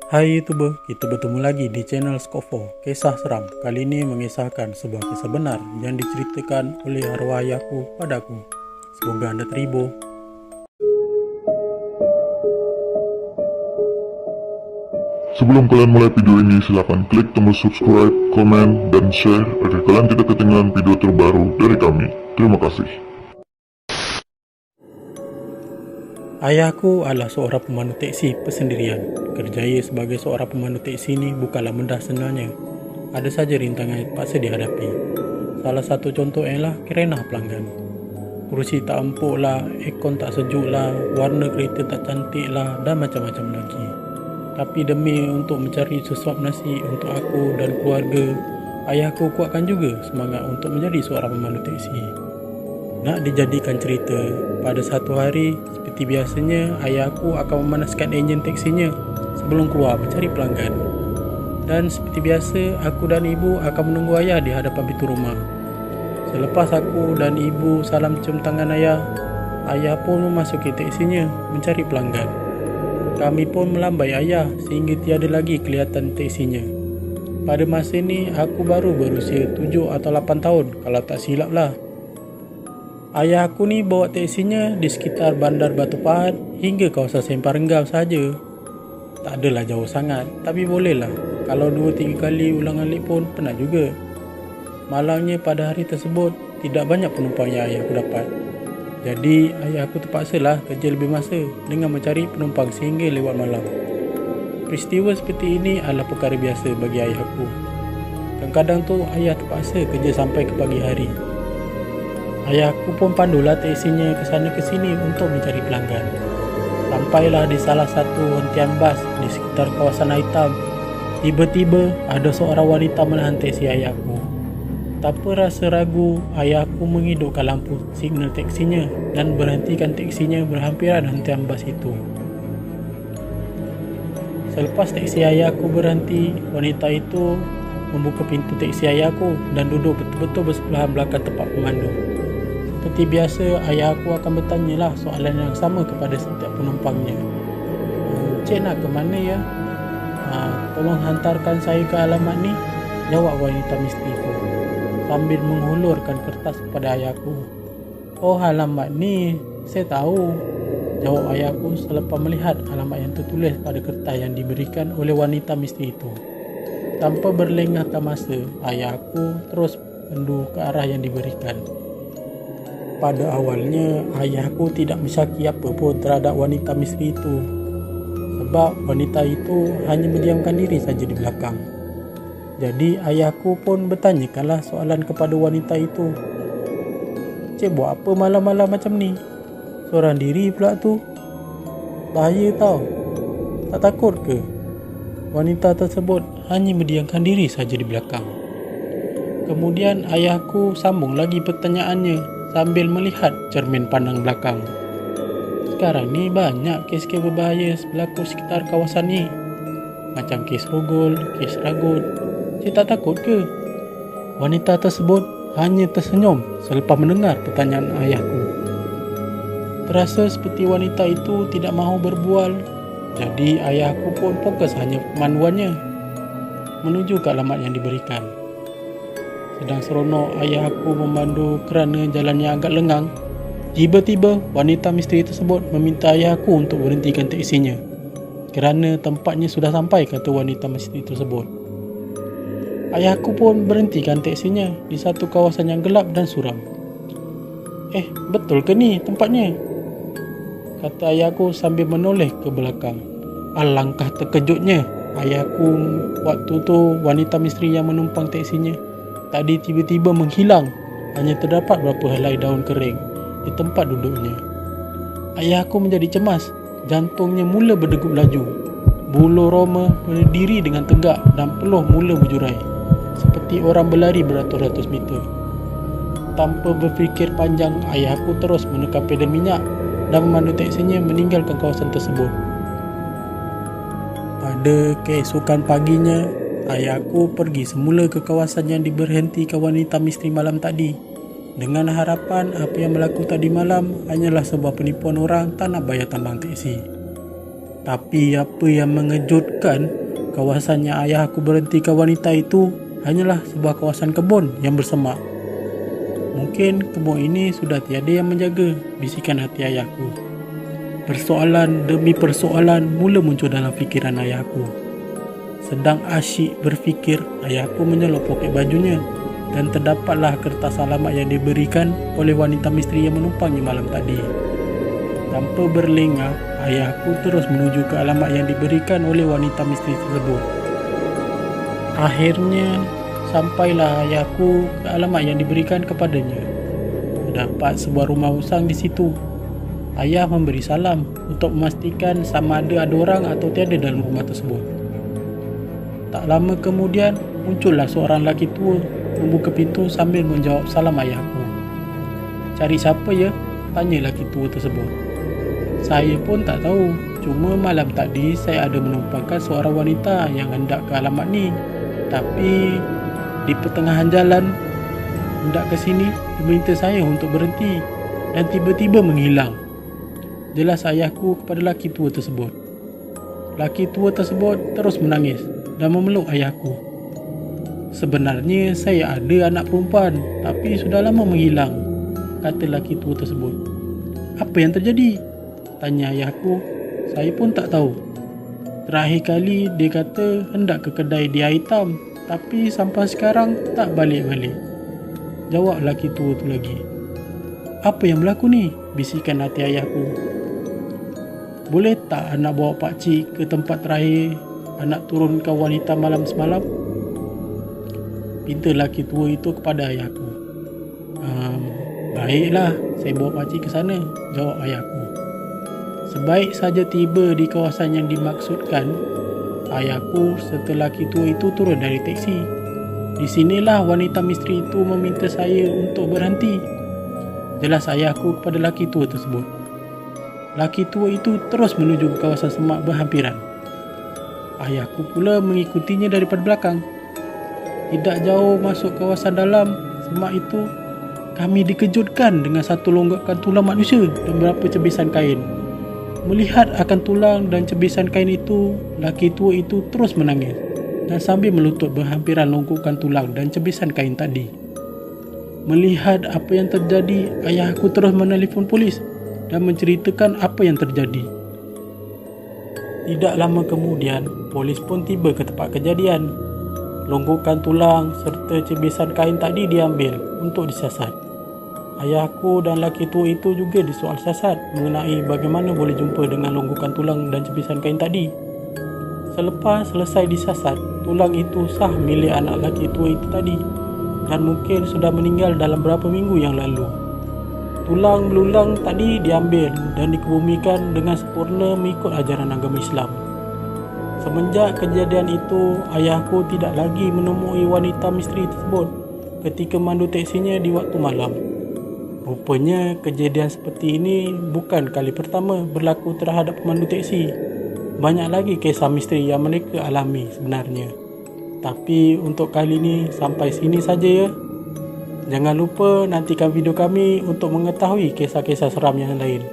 Hai YouTuber, kita bertemu lagi di channel Skofo. Kisah seram kali ini mengisahkan sebuah kisah benar yang diceritakan oleh arwah ayahku padaku. Semoga Anda terhibur. Sebelum kalian mulai video ini, silakan klik tombol subscribe, komen, dan share agar kalian tidak ketinggalan video terbaru dari kami. Terima kasih. Ayahku adalah seorang pemandu teksi persendirian. Kerjaya sebagai seorang pemandu teksi ini bukanlah mudah sebenarnya. Ada saja rintangan yang terpaksa dihadapi. Salah satu contoh ialah kerenah pelanggan. Kursi tak empuk lah, aircon tak sejuk lah, warna kereta tak cantik lah, dan macam-macam lagi. Tapi demi untuk mencari sesuap nasi untuk aku dan keluarga, ayahku kuatkan juga semangat untuk menjadi seorang pemandu teksi. Nak dijadikan cerita, pada satu hari, seperti biasanya, ayahku akan memanaskan enjin teksinya sebelum keluar mencari pelanggan. Dan seperti biasa, aku dan ibu akan menunggu ayah di hadapan pintu rumah. Selepas aku dan ibu salam cium tangan ayah, ayah pun memasuki teksinya mencari pelanggan. Kami pun melambai ayah sehingga tiada lagi kelihatan teksinya. Pada masa ini, aku baru berusia 7 atau 8 tahun kalau tak silap lah. Ayah aku ni bawa teksinya di sekitar bandar Batu Pahat hingga kawasan Sempang Renggau saja. Tak adalah jauh sangat, tapi bolehlah. Kalau 2-3 kali ulang alik pun pernah juga. Malangnya pada hari tersebut tidak banyak penumpang yang ayah aku dapat. Jadi ayah aku terpaksalah kerja lebih masa dengan mencari penumpang sehingga lewat malam. Peristiwa seperti ini adalah perkara biasa bagi ayah aku. Kadang-kadang tu ayah terpaksa kerja sampai ke pagi hari. Ayahku pun pandulah teksinya ke sana ke sini untuk mencari pelanggan. Sampailah di salah satu hentian bas di sekitar kawasan Aitam. Tiba-tiba ada seorang wanita menahan teksi ayahku. Tanpa rasa ragu, ayahku menghidupkan lampu signal teksinya dan berhentikan teksinya berhampiran hentian bas itu. Selepas teksi ayahku berhenti, wanita itu membuka pintu teksi ayahku dan duduk betul-betul bersebelahan belakang tempat pemandu. Seperti biasa, ayah aku akan bertanyalah soalan yang sama kepada setiap penumpangnya. Cik nak ke mana ya? Tolong hantarkan saya ke alamat ni, jawab wanita misteri itu sambil menghulurkan kertas kepada ayahku. Oh, alamat ni saya tahu, jawab ayahku selepas melihat alamat yang tertulis pada kertas yang diberikan oleh wanita misteri itu. Tanpa berlengahkan masa, ayahku terus mendu ke arah yang diberikan. Pada awalnya, ayahku tidak mensyaki apa pun terhadap wanita misteri itu. Sebab wanita itu hanya mendiamkan diri saja di belakang. Jadi ayahku pun bertanyakanlah soalan kepada wanita itu. Cik buat apa malam-malam macam ni? Seorang diri pula tu. Bahaya tau. Tak takut ke? Wanita tersebut hanya mendiamkan diri saja di belakang. Kemudian ayahku sambung lagi pertanyaannya sambil melihat cermin pandang belakang. Sekarang ni banyak kes-kes berbahaya berlaku sekitar kawasan ni. Macam kes rogol, kes ragut. Cik tak takut ke? Wanita tersebut hanya tersenyum selepas mendengar pertanyaan ayahku. Terasa seperti wanita itu tidak mahu berbual. Jadi ayahku pun fokus hanya pemanduannya menuju ke alamat yang diberikan. Sedang seronok ayah aku memandu kerana jalan yang agak lengang, tiba-tiba wanita misteri tersebut meminta ayah aku untuk berhentikan teksinya kerana tempatnya sudah sampai, kata wanita misteri tersebut. Ayah aku pun berhentikan teksinya di satu kawasan yang gelap dan suram. Betul ke ni tempatnya? Kata ayah aku sambil menoleh ke belakang. Alangkah terkejutnya ayahku waktu tu wanita misteri yang menumpang teksinya tadi tiba-tiba menghilang. Hanya terdapat beberapa helai daun kering di tempat duduknya. Ayahku menjadi cemas. Jantungnya mula berdegup laju. Bulu roma berdiri dengan tegak dan peluh mula berjurai seperti orang berlari beratus-ratus meter. Tanpa berfikir panjang, ayahku terus menekan pedal minyak dan memandu teksinya meninggalkan kawasan tersebut. Pada keesokan paginya, ayahku pergi semula ke kawasan yang diberhentikan wanita misteri malam tadi dengan harapan apa yang berlaku tadi malam hanyalah sebuah penipuan orang tak nak bayar tambang teksi. Tapi apa yang mengejutkan, kawasan yang ayah aku berhentikan wanita itu hanyalah sebuah kawasan kebun yang bersemak. Mungkin kebun ini sudah tiada yang menjaga, bisikan hati ayahku. Persoalan demi persoalan mula muncul dalam fikiran ayahku. Sedang asyik berfikir, ayahku menyelop poket bajunya dan terdapatlah kertas alamat yang diberikan oleh wanita misteri yang menumpangi malam tadi. Tanpa berlengah, ayahku terus menuju ke alamat yang diberikan oleh wanita misteri tersebut. Akhirnya, sampailah ayahku ke alamat yang diberikan kepadanya. Terdapat sebuah rumah usang di situ. Ayah memberi salam untuk memastikan sama ada orang atau tiada dalam rumah tersebut. Tak lama kemudian, muncullah seorang lelaki tua membuka pintu sambil menjawab salam ayahku. "Cari siapa ya?" tanya lelaki tua tersebut. Saya pun tak tahu, cuma malam tadi saya ada menumpangkan seorang wanita yang hendak ke alamat ni. Tapi di pertengahan jalan hendak ke sini, dia meminta saya untuk berhenti dan tiba-tiba menghilang. Jelas ayahku kepada lelaki tua tersebut. Lelaki tua tersebut terus menangis dan memeluk ayahku. "Sebenarnya saya ada anak perempuan, tapi sudah lama menghilang," kata lelaki tua tersebut. "Apa yang terjadi?" tanya ayahku. "Saya pun tak tahu. Terakhir kali dia kata hendak ke kedai dia hitam, tapi sampai sekarang tak balik-balik," jawab lelaki tua tu lagi. "Apa yang berlaku ni?" bisikan hati ayahku. "Boleh tak anak bawa pakcik ke tempat terakhir anak turunkan wanita malam semalam?" pinta lelaki tua itu kepada ayahku. Baiklah, saya bawa pakcik ke sana," jawab ayahku. Sebaik saja tiba di kawasan yang dimaksudkan, ayahku serta lelaki tua itu turun dari teksi. Di sinilah wanita misteri itu meminta saya untuk berhenti. Jelas ayahku kepada lelaki tua tersebut. Lelaki tua itu terus menuju ke kawasan semak berhampiran. Ayahku pula mengikutinya daripada belakang. Tidak jauh masuk kawasan dalam semak itu, kami dikejutkan dengan satu longgakan tulang manusia dan beberapa cebisan kain. Melihat akan tulang dan cebisan kain itu, lelaki tua itu terus menangis dan sambil melutut berhampiran longgokan tulang dan cebisan kain tadi. Melihat apa yang terjadi, ayahku terus menelpon polis dan menceritakan apa yang terjadi. Tidak lama kemudian, polis pun tiba ke tempat kejadian. Longgokan tulang serta cebisan kain tadi diambil untuk disiasat. Ayahku dan lelaki tua itu juga disoal siasat mengenai bagaimana boleh jumpa dengan longgokan tulang dan cebisan kain tadi. Selepas selesai disiasat, tulang itu sah milik anak lelaki tua itu tadi dan mungkin sudah meninggal dalam beberapa minggu yang lalu. Tulang belulang tadi diambil dan dikebumikan dengan sempurna mengikut ajaran agama Islam. Semenjak kejadian itu, ayahku tidak lagi menemui wanita misteri tersebut ketika memandu teksinya di waktu malam. Rupanya kejadian seperti ini bukan kali pertama berlaku terhadap pemandu teksi. Banyak lagi kisah misteri yang mereka alami sebenarnya. Tapi untuk kali ini sampai sini saja ya. Jangan lupa nantikan video kami untuk mengetahui kisah-kisah seram yang lain.